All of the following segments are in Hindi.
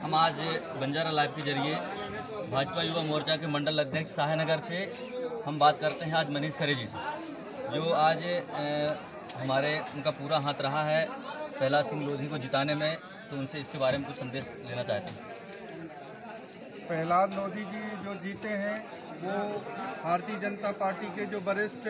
हम आज बंजारा लाइव के जरिए भाजपा युवा मोर्चा के मंडल अध्यक्ष शाहनगर से हम बात करते हैं आज मनीष खरे जी से, जो आज हमारे उनका पूरा हाथ रहा है प्रहलाद सिंह लोधी को जिताने में, तो उनसे इसके बारे में कुछ संदेश लेना चाहते हैं। प्रहलाद लोधी जी जो जीते हैं वो भारतीय जनता पार्टी के जो वरिष्ठ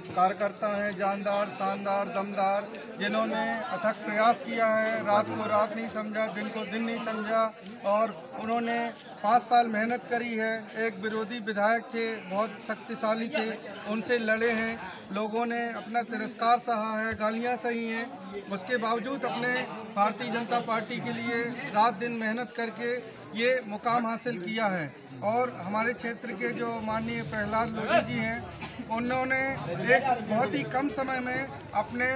कार्यकर्ता हैं, जानदार, शानदार, दमदार, जिन्होंने अथक प्रयास किया है, रात को रात नहीं समझा, दिन को दिन नहीं समझा, और उन्होंने 5 साल मेहनत करी है। एक विरोधी विधायक थे, बहुत शक्तिशाली थे, उनसे लड़े हैं, लोगों ने अपना तिरस्कार सहा है, गालियाँ सही हैं, उसके बावजूद अपने भारतीय जनता पार्टी के लिए रात दिन मेहनत करके ये मुकाम हासिल किया है। और हमारे क्षेत्र के जो माननीय प्रहलाद लोधी जी हैं, उन्होंने एक बहुत ही कम समय में अपने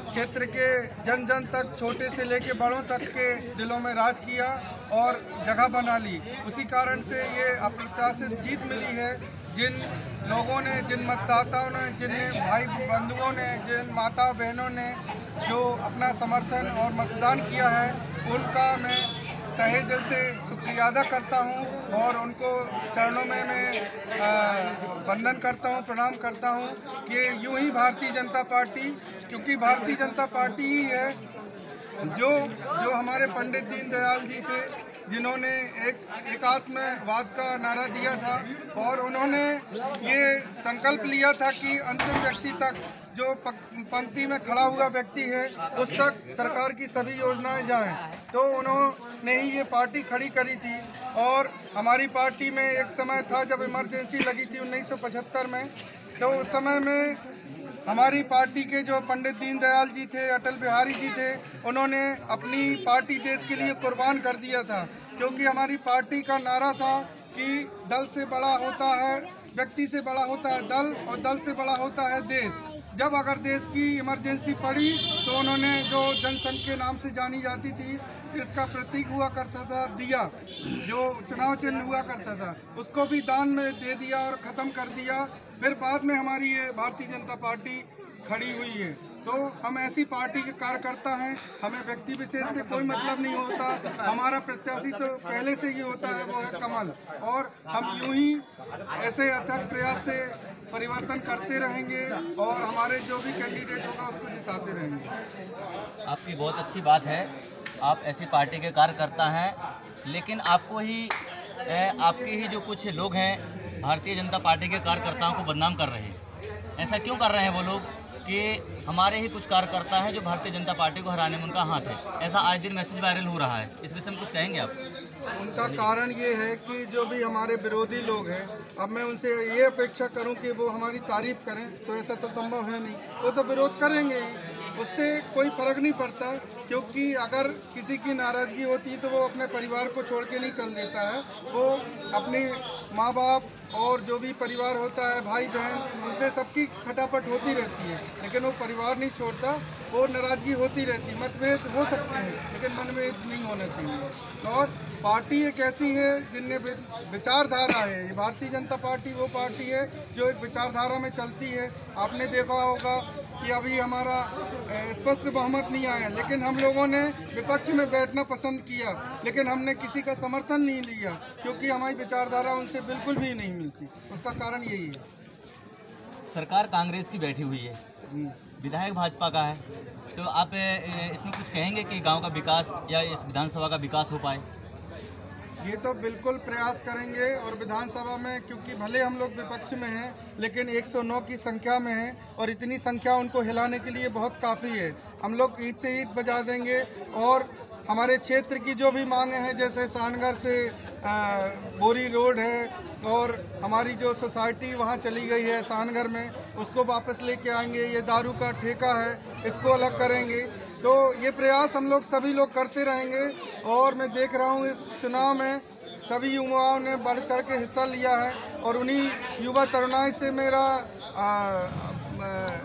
क्षेत्र के जन जन तक, छोटे से लेके बड़ों तक के दिलों में राज किया और जगह बना ली। उसी कारण से ये अप्रत्याशित जीत मिली है। जिन लोगों ने, जिन मतदाताओं ने, जिन भाई बंधुओं ने, जिन माता बहनों ने जो अपना समर्थन और मतदान किया है, उनका मैं तहे दिल से शुक्रिया अदा करता हूं और उनको चरणों में मैं वंदन करता हूं, प्रणाम करता हूं कि यूं ही भारतीय जनता पार्टी, क्योंकि भारतीय जनता पार्टी ही है जो हमारे पंडित दीनदयाल जी थे, जिन्होंने एक एकात्मवाद का नारा दिया था और उन्होंने ये संकल्प लिया था कि अंतिम व्यक्ति तक, जो पंक्ति में खड़ा हुआ व्यक्ति है, उस तक सरकार की सभी योजनाएं जाएं। तो उन्होंने ही ये पार्टी खड़ी करी थी। और हमारी पार्टी में एक समय था जब इमरजेंसी लगी थी 1975 में, तो उस समय में हमारी पार्टी के जो पंडित दीनदयाल जी थे, अटल बिहारी जी थे, उन्होंने अपनी पार्टी देश के लिए कुर्बान कर दिया था, क्योंकि हमारी पार्टी का नारा था कि दल से बड़ा होता है, व्यक्ति से बड़ा होता है दल, और दल से बड़ा होता है देश। जब अगर देश की इमरजेंसी पड़ी तो उन्होंने, जो जनसंघ के नाम से जानी जाती थी, इसका प्रतीक हुआ करता था दिया, जो चुनाव चिन्ह हुआ करता था, उसको भी दान में दे दिया और ख़त्म कर दिया। फिर बाद में हमारी ये भारतीय जनता पार्टी खड़ी हुई है। तो हम ऐसी पार्टी के कार्यकर्ता हैं, हमें व्यक्ति विशेष से कोई मतलब नहीं होता। हमारा प्रत्याशी तो पहले से ही होता है, वो है कमल, और हम यूं ही ऐसे अथक प्रयास से परिवर्तन करते रहेंगे और हमारे जो भी कैंडिडेट होगा उसको जिताते रहेंगे। आपकी बहुत अच्छी बात है, आप ऐसी पार्टी के कार्यकर्ता हैं, लेकिन आपको ही आपके ही जो कुछ लोग हैं भारतीय जनता पार्टी के कार्यकर्ताओं को बदनाम कर रहे हैं। ऐसा क्यों कर रहे हैं वो लोग कि हमारे ही कुछ कार्यकर्ता हैं जो भारतीय जनता पार्टी को हराने में उनका हाथ है, ऐसा आज दिन मैसेज वायरल हो रहा है। इस विषय में कुछ कहेंगे आप? उनका कारण ये है कि जो भी हमारे विरोधी लोग हैं, अब मैं उनसे ये अपेक्षा करूं कि वो हमारी तारीफ करें, तो ऐसा तो संभव है नहीं। वो तो विरोध करेंगे ही, उससे कोई फर्क नहीं पड़ता, क्योंकि अगर किसी की नाराज़गी होती है तो वो अपने परिवार को छोड़ के नहीं चल देता है। वो अपने माँ बाप और जो भी परिवार होता है, भाई बहन, उनसे सबकी खटापट होती रहती है, लेकिन वो परिवार नहीं छोड़ता। वो नाराज़गी होती रहती है, मतभेद हो सकते हैं, लेकिन मनभेद नहीं होना चाहिए। और पार्टी एक ऐसी है जिनमें विचारधारा है। ये भारतीय जनता पार्टी वो पार्टी है जो एक विचारधारा में चलती है। आपने देखा होगा कि अभी हमारा स्पष्ट बहुमत नहीं आया, लेकिन हम लोगों ने विपक्ष में बैठना पसंद किया, लेकिन हमने किसी का समर्थन नहीं लिया, क्योंकि हमारी विचारधारा उनसे बिल्कुल भी नहीं मिलती। उसका कारण यही है। सरकार कांग्रेस की बैठी हुई है, विधायक भाजपा का है, तो आप इसमें कुछ कहेंगे कि गांव का विकास या इस विधानसभा का विकास हो पाए? ये तो बिल्कुल प्रयास करेंगे, और विधानसभा में, क्योंकि भले हम लोग विपक्ष में हैं, लेकिन 109 की संख्या में हैं, और इतनी संख्या उनको हिलाने के लिए बहुत काफ़ी है। हम लोग ईंट से ईंट बजा देंगे, और हमारे क्षेत्र की जो भी मांगे हैं, जैसे शाहनगर से बोरी रोड है, और हमारी जो सोसाइटी वहाँ चली गई है शाहनगर में, उसको वापस लेके आएंगे। ये दारू का ठेका है, इसको अलग करेंगे। तो ये प्रयास हम लोग सभी लोग करते रहेंगे। और मैं देख रहा हूँ इस चुनाव में सभी युवाओं ने बढ़ चढ़ के हिस्सा लिया है, और उन्हीं युवा तरुणाई से मेरा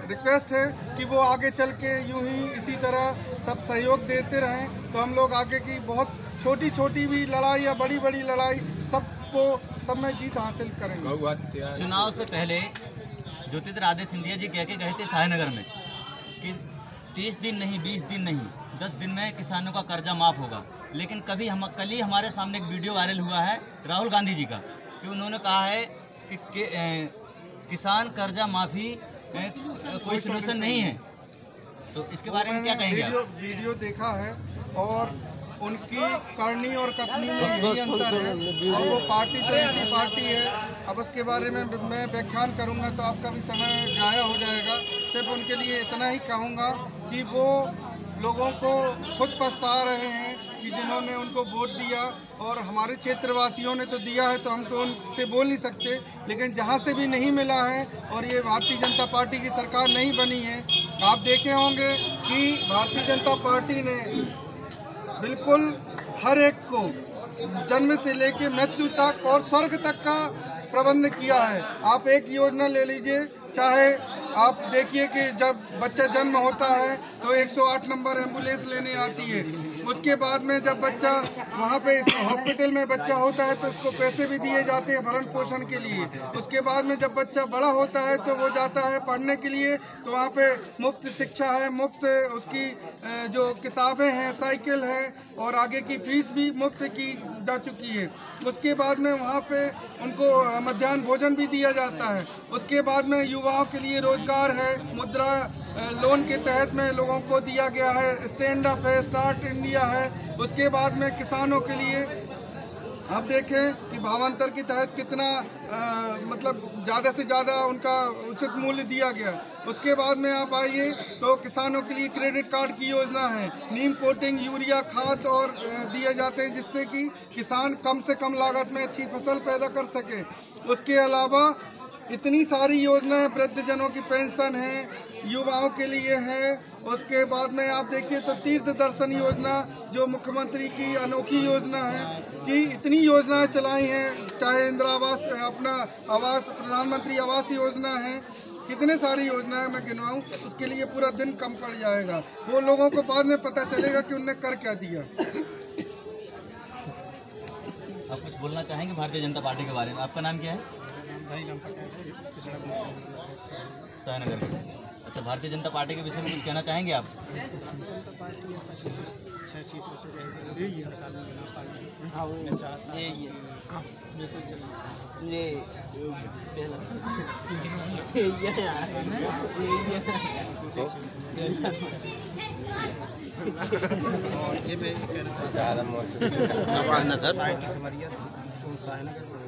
रिक्वेस्ट है कि वो आगे चल के यूं ही इसी तरह सब सहयोग देते रहें, तो हम लोग आगे की बहुत छोटी छोटी भी लड़ाई या बड़ी बड़ी लड़ाई सब में जीत हासिल करेंगे। चुनाव से पहले ज्योतिरादित्य सिंधिया जी कह के गए थे शाहनगर में कि 30 दिन नहीं, 20 दिन नहीं, 10 दिन में किसानों का कर्जा माफ़ होगा। लेकिन कल ही हमारे सामने एक वीडियो वायरल हुआ है राहुल गांधी जी का, कि उन्होंने कहा है कि किसान कर्जा माफ़ी कोई सलूशन नहीं है। तो इसके बारे में क्या कहेंगे आप? वीडियो देखा है और उनकी करनी और कथनी में यही अंतर है, और वो पार्टी तो ऐसी पार्टी है। अब उसके बारे में मैं व्याख्यान करूंगा तो आपका भी समय ज़ाया हो जाएगा। सिर्फ उनके लिए इतना ही कहूँगा कि वो लोगों को खुद पछता रहे हैं कि जिन्होंने उनको वोट दिया, और हमारे क्षेत्रवासियों ने तो दिया है तो हम तो उनसे बोल नहीं सकते, लेकिन जहाँ से भी नहीं मिला है और ये भारतीय जनता पार्टी की सरकार नहीं बनी है, आप देखे होंगे कि भारतीय जनता पार्टी ने बिल्कुल हर एक को जन्म से लेकर मृत्यु तक और स्वर्ग तक का प्रबंध किया है। आप एक योजना ले लीजिए, चाहे आप देखिए कि जब बच्चा जन्म होता है तो 108 नंबर एम्बुलेंस लेने आती है। उसके बाद में जब बच्चा वहाँ पे हॉस्पिटल में बच्चा होता है तो उसको पैसे भी दिए जाते हैं भरण पोषण के लिए। उसके बाद में जब बच्चा बड़ा होता है तो वो जाता है पढ़ने के लिए, तो वहाँ पे मुफ्त शिक्षा है, मुफ्त उसकी जो किताबें हैं, साइकिल है, और आगे की फीस भी मुफ्त की जा चुकी है। उसके बाद में वहाँ पे उनको मध्याह्न भोजन भी दिया जाता है। उसके बाद में युवाओं के लिए रोजगार है, मुद्रा लोन के तहत में लोगों को दिया गया है, स्टैंड अप है, स्टार्ट इंडिया है। उसके बाद में किसानों के लिए आप देखें कि भावांतर के तहत कितना मतलब ज़्यादा से ज़्यादा उनका उचित मूल्य दिया गया। उसके बाद में आप आइए तो किसानों के लिए क्रेडिट कार्ड की योजना है, नीम कोटिंग, यूरिया खाद और दिए जाते हैं, जिससे कि किसान कम से कम लागत में अच्छी फसल पैदा कर सके। उसके अलावा इतनी सारी योजनाएं, वृद्धजनों की पेंशन है, युवाओं के लिए है। उसके बाद में आप देखिए तो तीर्थ दर्शन योजना जो मुख्यमंत्री की अनोखी योजना है, कि इतनी योजनाएं चलाई हैं, चाहे इंदिरा आवास, अपना आवास, प्रधानमंत्री आवास योजना है, कितने सारी योजनाएं मैं गिनवाऊं उसके लिए पूरा दिन कम पड़ जाएगा। वो लोगों को बाद में पता चलेगा कि उनने कर क्या दिया। आप कुछ बोलना चाहेंगे भारतीय जनता पार्टी के बारे में? आपका नाम क्या है? शाहनगर। अच्छा, भारतीय जनता पार्टी के विषय में कुछ कहना चाहेंगे आप? और ये मैं कहना चाहता हूँ